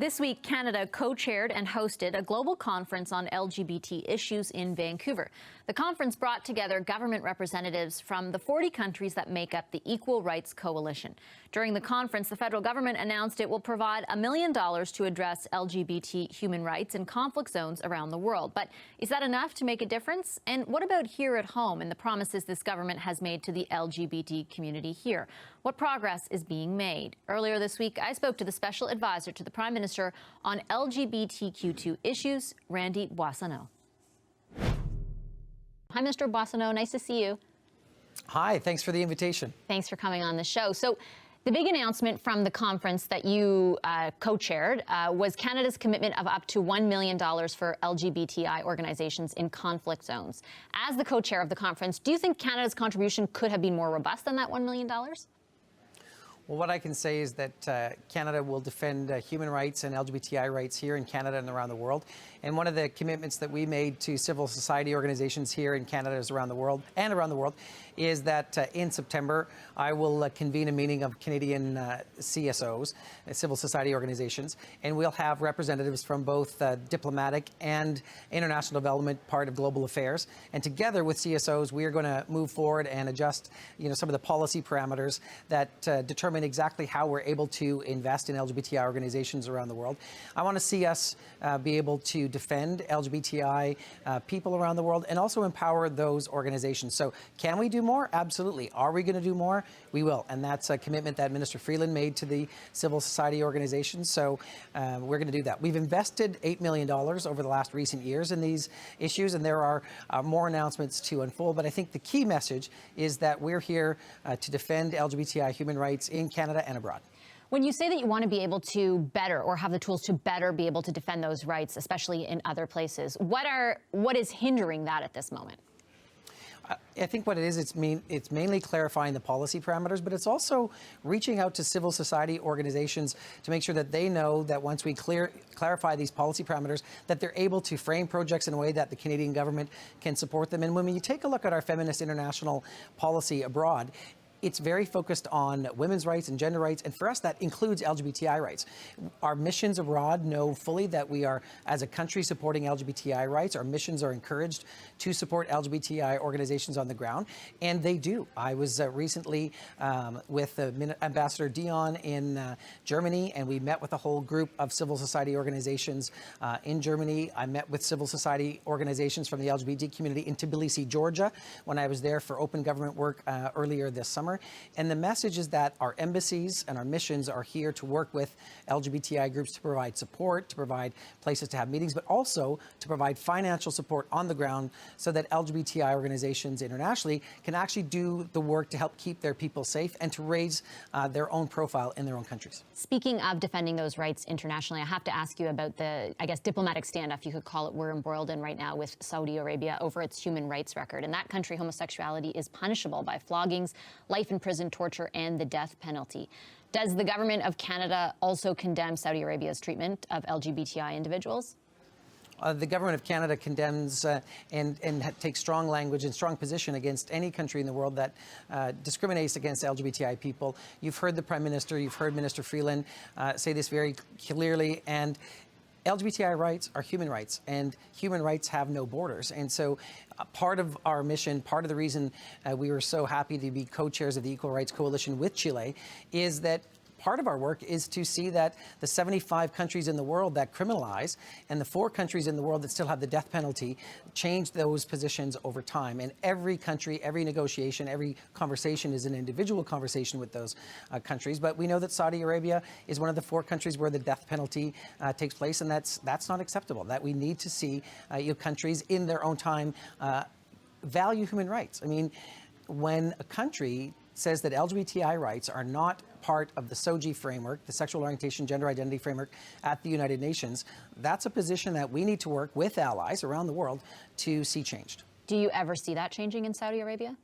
This week, Canada co-chaired and hosted a global conference on LGBT issues in Vancouver. The conference brought together government representatives from the 40 countries that make up the Equal Rights Coalition. During the conference, the federal government announced it will provide $1 million to address LGBT human rights in conflict zones around the world. But is that enough to make a difference? And what about here at home and the promises this government has made to the LGBT community here? What progress is being made? Earlier this week, I spoke to the special advisor to the Prime Minister on LGBTQ2 issues, Randy Boissonnault. Hi, Mr. Boissonnault. Nice to see you. Hi, thanks for the invitation. Thanks for coming on the show. So the big announcement from the conference that you co-chaired was Canada's commitment of up to $1 million for LGBTI organizations in conflict zones. As the co-chair of the conference, do you think Canada's contribution could have been more robust than that $1 million? Well, what I can say is that Canada will defend human rights and LGBTI rights here in Canada and around the world. And one of the commitments that we made to civil society organizations here in Canada and around the world is that in September, I will convene a meeting of Canadian CSOs, civil society organizations, and we'll have representatives from both diplomatic and international development part of global affairs. And together with CSOs, we are going to move forward and adjust, some of the policy parameters that determine exactly how we're able to invest in LGBTI organizations around the world. I want to see us be able to defend LGBTI people around the world and also empower those organizations. So can we do more? Absolutely. Are we going to do more? We will. And that's a commitment that Minister Freeland made to the civil society organizations. So we're going to do that. We've invested $8 million over the last recent years in these issues, and there are more announcements to unfold. But I think the key message is that we're here to defend LGBTI human rights in Canada and abroad. When you say that you want to be able to better or have the tools to better be able to defend those rights, especially in other places, what is hindering that at this moment? I think what it is, it's mainly clarifying the policy parameters, but it's also reaching out to civil society organizations to make sure that they know that once we clarify these policy parameters, that they're able to frame projects in a way that the Canadian government can support them. And when you take a look at our feminist international policy abroad, it's very focused on women's rights and gender rights, and for us that includes LGBTI rights. Our missions abroad know fully that we are, as a country, supporting LGBTI rights. Our missions are encouraged to support LGBTI organizations on the ground, and they do. I was recently with Ambassador Dion in Germany, and we met with a whole group of civil society organizations in Germany. I met with civil society organizations from the LGBT community in Tbilisi, Georgia, when I was there for open government work earlier this summer. And the message is that our embassies and our missions are here to work with LGBTI groups to provide support, to provide places to have meetings, but also to provide financial support on the ground so that LGBTI organizations internationally can actually do the work to help keep their people safe and to raise their own profile in their own countries. Speaking of defending those rights internationally, I have to ask you about the, diplomatic standoff, you could call it, we're embroiled in right now with Saudi Arabia over its human rights record. In that country, homosexuality is punishable by floggings, life in prison, torture, and the death penalty. Does the government of Canada also condemn Saudi Arabia's treatment of LGBTI individuals? The government of Canada condemns and takes strong language and strong position against any country in the world that discriminates against LGBTI people. You've heard the Prime Minister, you've heard Minister Freeland say this very clearly, and LGBTI rights are human rights, and human rights have no borders. And so part of our mission, part of the reason we were so happy to be co-chairs of the Equal Rights Coalition with Chile is that part of our work is to see that the 75 countries in the world that criminalize and the 4 countries in the world that still have the death penalty change those positions over time. And every country, every negotiation, every conversation is an individual conversation with those countries. But we know that Saudi Arabia is one of the 4 countries where the death penalty takes place, and that's not acceptable. That we need to see countries in their own time value human rights. I mean, when a country says that LGBTI rights are not part of the SOGI framework, the sexual orientation, gender identity framework at the United Nations, that's a position that we need to work with allies around the world to see changed. Do you ever see that changing in Saudi Arabia?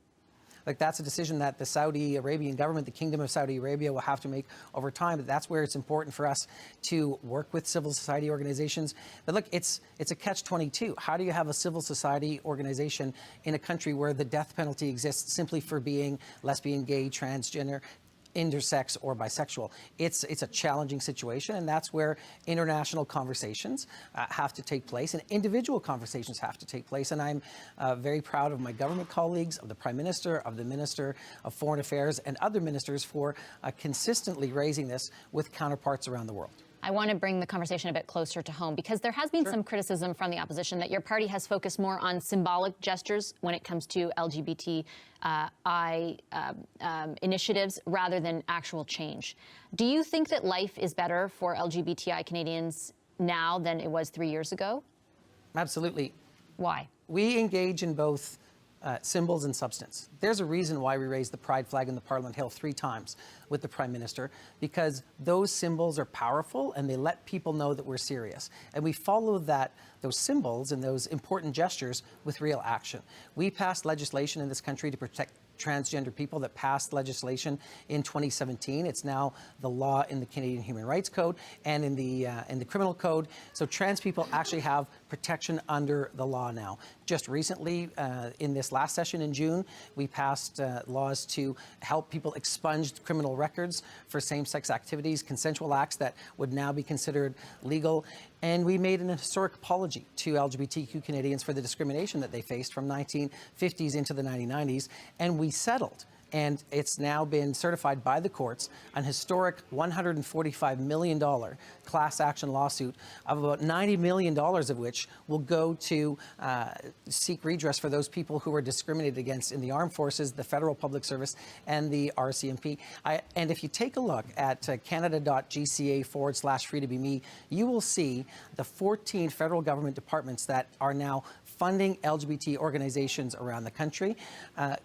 That's a decision that the Saudi Arabian government, the Kingdom of Saudi Arabia, will have to make over time. But that's where it's important for us to work with civil society organizations. But look, it's a catch-22. How do you have a civil society organization in a country where the death penalty exists simply for being lesbian, gay, transgender? intersex or bisexual. It's a challenging situation, and that's where international conversations have to take place and individual conversations have to take place. And I'm very proud of my government colleagues, of the Prime Minister, of the Minister of Foreign Affairs and other ministers for consistently raising this with counterparts around the world. I want to bring the conversation a bit closer to home because there has been some criticism from the opposition that your party has focused more on symbolic gestures when it comes to LGBTI initiatives rather than actual change. Do you think that life is better for LGBTI Canadians now than it was 3 years ago? Absolutely. Why? We engage in both symbols and substance. There's a reason why we raised the pride flag in the Parliament Hill 3 times with the Prime Minister, because those symbols are powerful and they let people know that we're serious. And we follow those symbols and those important gestures with real action. We passed legislation in this country to protect transgender people that passed legislation in 2017. It's now the law in the Canadian Human Rights Code and in the Criminal Code. So trans people actually have protection under the law now. Just recently, in this last session in June, we passed laws to help people expunge criminal records for same-sex activities, consensual acts that would now be considered legal. And we made an historic apology to LGBTQ Canadians for the discrimination that they faced from 1950s into the 1990s. And we settled. And it's now been certified by the courts, an historic $145 million class action lawsuit, of about $90 million of which will go to seek redress for those people who were discriminated against in the armed forces, the federal public service, and the RCMP. And if you take a look at canada.gca/free-to-be-me, you will see the 14 federal government departments that are now funding LGBT organizations around the country.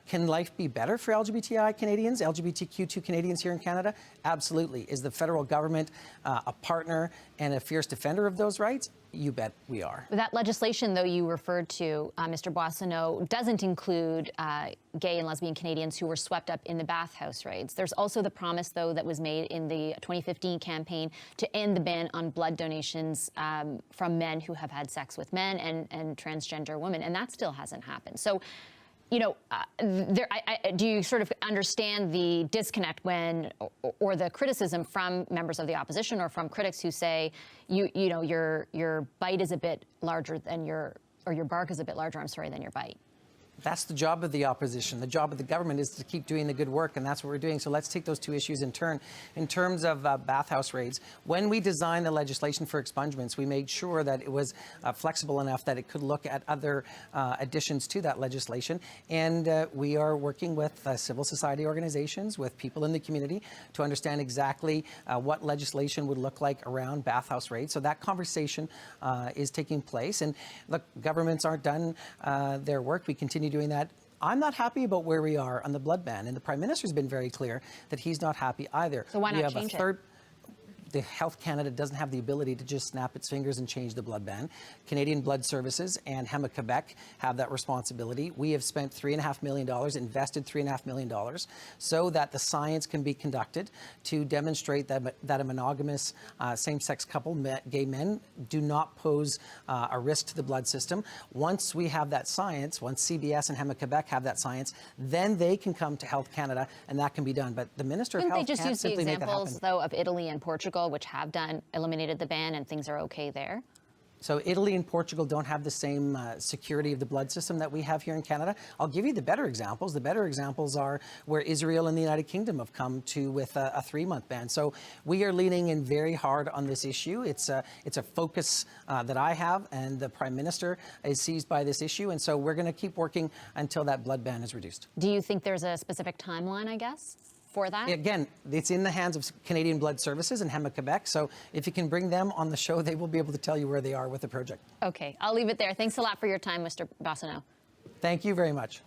Can life be better for LGBTI Canadians, LGBTQ2 Canadians here in Canada? Absolutely. Is the federal government a partner and a fierce defender of those rights? You bet we are. That legislation, though, you referred to, Mr. Boissonnault, doesn't include gay and lesbian Canadians who were swept up in the bathhouse raids. There's also the promise, though, that was made in the 2015 campaign to end the ban on blood donations from men who have had sex with men and transgender women, and that still hasn't happened. So, you know, do you sort of understand the disconnect or the criticism from members of the opposition or from critics who say, you know, your bite is a bit larger than your bark is a bit larger, than your bite? That's the job of the opposition. The job of the government is to keep doing the good work, and that's what we're doing. So let's take those two issues in turn. In terms of bathhouse raids, when we designed the legislation for expungements, we made sure that it was flexible enough that it could look at other additions to that legislation. And we are working with civil society organizations, with people in the community, to understand exactly what legislation would look like around bathhouse raids. So that conversation is taking place. And look, governments aren't done their work. We continue doing that. I'm not happy about where we are on the blood ban, and the Prime Minister's been very clear that he's not happy either. So why not change it? The Health Canada doesn't have the ability to just snap its fingers and change the blood ban. Canadian Blood Services and HEMA Quebec have that responsibility. We have spent $3.5 million, invested $3.5 million, so that the science can be conducted to demonstrate that a monogamous same-sex couple, gay men, do not pose a risk to the blood system. Once we have that science, once CBS and HEMA Quebec have that science, then they can come to Health Canada, and that can be done. But the Minister of Health can't simply make that happen. Couldn't they just use the examples, though, of Italy and Portugal, which have eliminated the ban, and things are okay there? So Italy and Portugal don't have the same security of the blood system that we have here in Canada. I'll give you the better examples. The better examples are where Israel and the United Kingdom have come to with a 3-month ban. So we are leaning in very hard on this issue. It's a focus that I have, and the Prime Minister is seized by this issue. And so we're going to keep working until that blood ban is reduced. Do you think there's a specific timeline, I guess, for that? Again, it's in the hands of Canadian Blood Services and HEMA Quebec. So if you can bring them on the show, they will be able to tell you where they are with the project. Okay, I'll leave it there. Thanks a lot for your time, Mr. Boissonnault. Thank you very much.